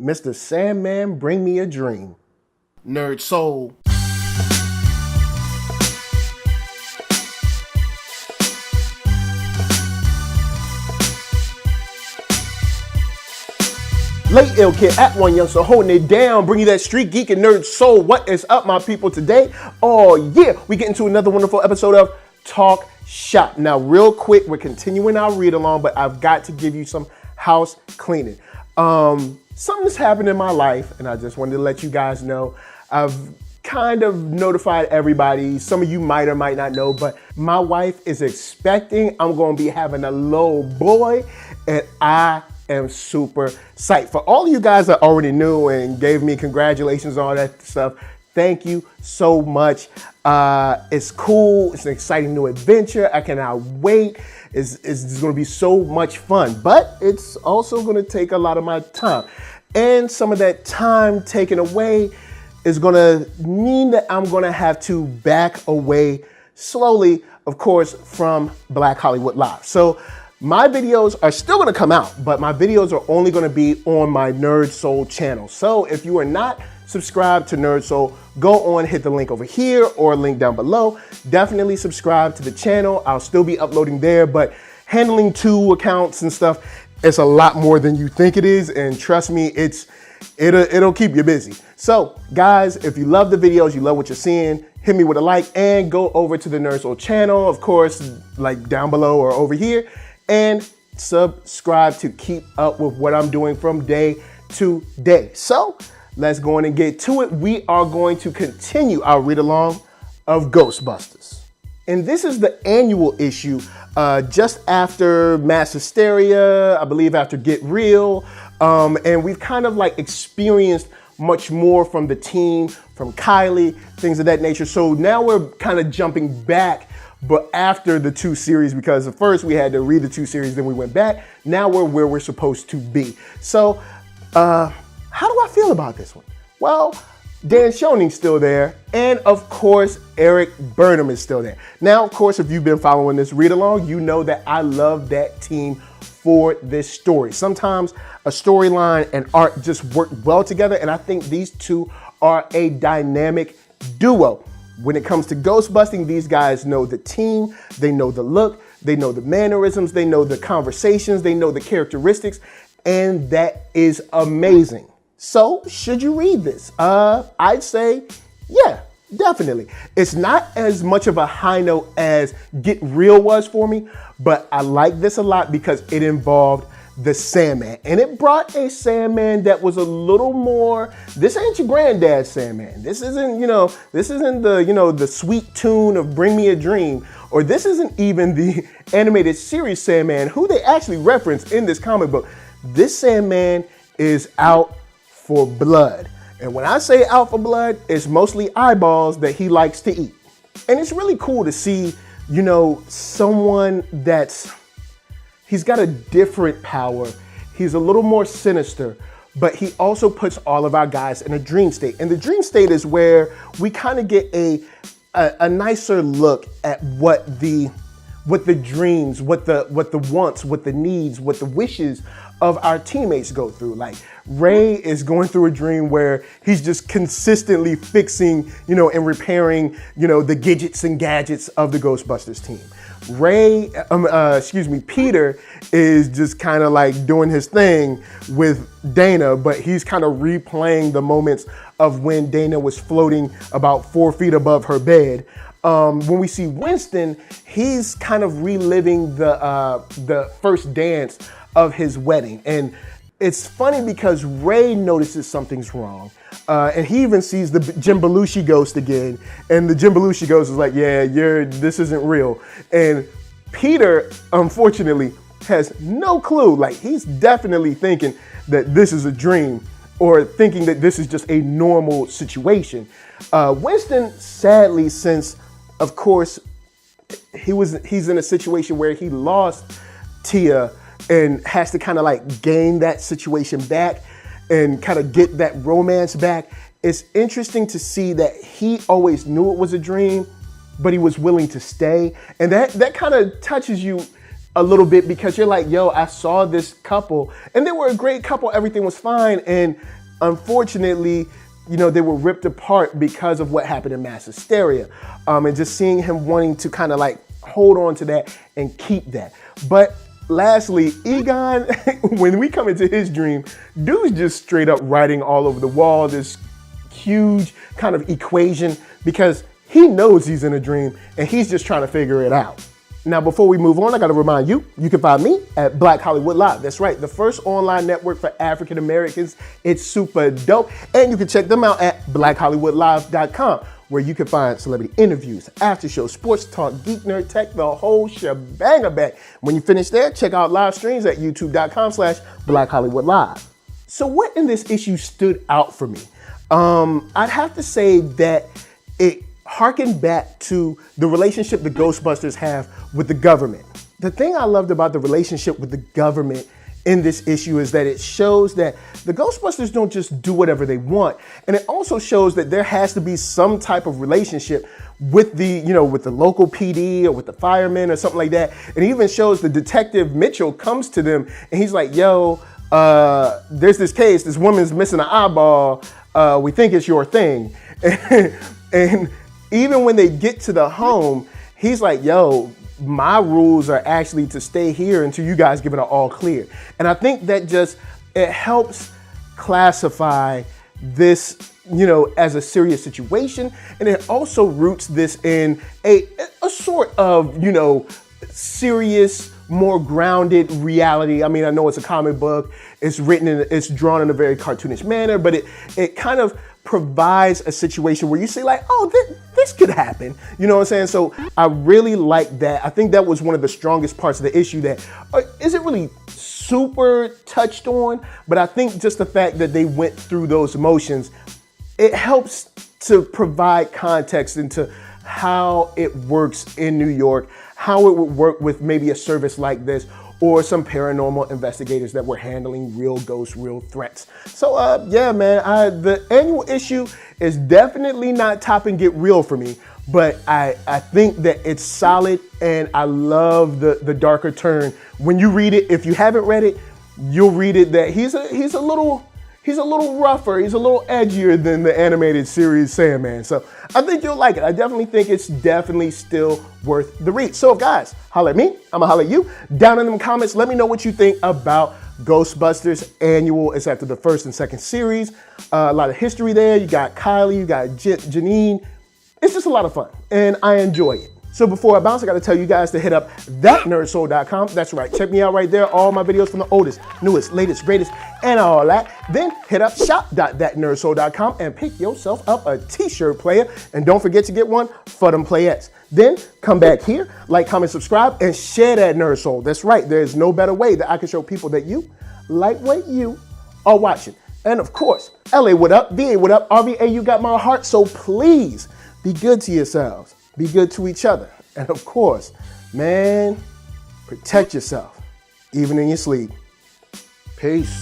Mr. Sandman, bring me a dream. NERDSoul. Late Ill Kid at OneYoungsta holding it down, bring you that StreetGeek and NERDSoul. What is up, my people, today? Oh yeah, we get into another wonderful episode of Talk Shop. Now, real quick, we're continuing our read along, but I've got to give you some house cleaning. Something's happened in my life, and I just wanted to let you guys know. I've kind of notified everybody. Some of you might or might not know, but my wife is expecting. I'm going to be having a little boy, and I am super psyched. For all of you guys that already knew and gave me congratulations on all that stuff, thank you so much. It's cool. It's an exciting new adventure. I cannot wait. It's going to be so much fun, but it's also going to take a lot of my time. And some of that time taken away is going to mean that I'm going to have to back away slowly, of course, from Black Hollywood Live. So my videos are still going to come out, but my videos are only going to be on my NERDSoul channel. So if you are not subscribed to NERDSoul, go on, hit the link over here or link down below. Definitely subscribe to the channel. I'll still be uploading there, but handling 2 accounts and stuff, it's a lot more than you think it is. And trust me, it'll keep you busy. So guys, if you love the videos, you love what you're seeing, hit me with a like and go over to the NERDSoul channel, of course, like down below or over here, and subscribe to keep up with what I'm doing from day to day. So let's go on and get to it. We are going to continue our read along of Ghostbusters. And this is the annual issue, just after Mass Hysteria, I believe after Get Real. And we've kind of like experienced much more from the team, from Kylie, things of that nature. So now we're kind of jumping back, but after the 2 series, because at first we had to read the 2 series, then we went back. Now we're where we're supposed to be. So how do I feel about this one? Well, Dan Schoening's still there, and of course, Eric Burnham is still there. Now, of course, if you've been following this read along, you know that I love that team for this story. Sometimes a storyline and art just work well together, and I think these two are a dynamic duo. When it comes to ghost busting, these guys know the team, they know the look, they know the mannerisms, they know the conversations, they know the characteristics, and that is amazing. So, should you read this? I'd say, yeah, definitely. It's not as much of a high note as Get Real was for me, but I like this a lot because it involved the Sandman. And it brought a Sandman that was a little more, this ain't your granddad's Sandman. This isn't, this isn't the, the sweet tune of Bring Me a Dream, or this isn't even the animated series Sandman, who they actually reference in this comic book. This Sandman is out for blood. And when I say out for blood, it's mostly eyeballs that he likes to eat. And it's really cool to see, someone he's got a different power. He's a little more sinister, but he also puts all of our guys in a dream state. And the dream state is where we kind of get a nicer look at what the dreams, what the wants, what the needs, what the wishes of our teammates go through. Like Ray is going through a dream where he's just consistently fixing, and repairing, the gadgets and gadgets of the Ghostbusters team. Peter is just kind of like doing his thing with Dana, but he's kind of replaying the moments of when Dana was floating about 4 feet above her bed. When we see Winston, he's kind of reliving the first dance of his wedding. And it's funny because Ray notices something's wrong. And he even sees the Jim Belushi ghost again. And the Jim Belushi ghost is like, yeah, this isn't real. And Peter, unfortunately, has no clue. Like, he's definitely thinking that this is a dream or thinking that this is just a normal situation. Winston, sadly, since, of course, he's in a situation where he lost Tia and has to kind of like gain that situation back and kind of get that romance back. It's interesting to see that he always knew it was a dream, but he was willing to stay. And that kind of touches you a little bit because you're like, yo, I saw this couple and they were a great couple. Everything was fine. And unfortunately, they were ripped apart because of what happened in mass hysteria. And just seeing him wanting to kind of like hold on to that and keep that. But lastly, Egon, when we come into his dream, dude's just straight up writing all over the wall, this huge kind of equation, because he knows he's in a dream and he's just trying to figure it out. Now, before we move on, I got to remind you, you can find me at Black Hollywood Live. That's right, the first online network for African Americans. It's super dope. And you can check them out at blackhollywoodlive.com, where you can find celebrity interviews, after shows, sports talk, geek, nerd, tech, the whole shebang. When you finish there, check out live streams at youtube.com/blackhollywoodlive. So what in this issue stood out for me? I'd have to say that it harkened back to the relationship the Ghostbusters have with the government. The thing I loved about the relationship with the government in this issue is that it shows that the Ghostbusters don't just do whatever they want. And it also shows that there has to be some type of relationship with the, with the local PD or with the firemen or something like that. And it even shows the detective Mitchell comes to them and he's like, yo, there's this case, this woman's missing an eyeball. We think it's your thing. And even when they get to the home, he's like, yo, my rules are actually to stay here until you guys give it an all clear. And I think that it helps classify this, as a serious situation. And it also roots this in a sort of, serious, more grounded reality. I mean, I know it's a comic book, it's it's drawn in a very cartoonish manner, but it kind of provides a situation where you say like, oh, this could happen. You know what I'm saying? So I really like that. I think that was one of the strongest parts of the issue that isn't really super touched on, but I think just the fact that they went through those emotions, it helps to provide context into how it works in New York, how it would work with maybe a service like this, or some paranormal investigators that were handling real ghosts, real threats. So yeah, man, the annual issue is definitely not top and get real for me, but I think that it's solid and I love the darker turn. When you read it, if you haven't read it, you'll read it that he's a little rougher, he's a little edgier than the animated series Sandman. So I think you'll like it. I definitely think it's definitely still worth the read. So guys, holla at me, I'ma holla at you. Down in the comments, let me know what you think about Ghostbusters Annual. It's after the first and second series. A lot of history there. You got Kylie, you got Janine. It's just a lot of fun and I enjoy it. So before I bounce, I gotta tell you guys to hit up ThatNERDSoul.com. That's right, check me out right there. All my videos from the oldest, newest, latest, greatest, and all that. Then hit up shop.ThatNERDSoul.com and pick yourself up a t-shirt player. And don't forget to get one for them playettes. Then come back here, like, comment, subscribe, and share that Nerd Soul. That's right, there's no better way that I can show people that you like what you are watching. And of course, LA, what up? VA, what up? RVA, you got my heart, so please be good to yourselves. Be good to each other. And of course, man, protect yourself, even in your sleep. Peace.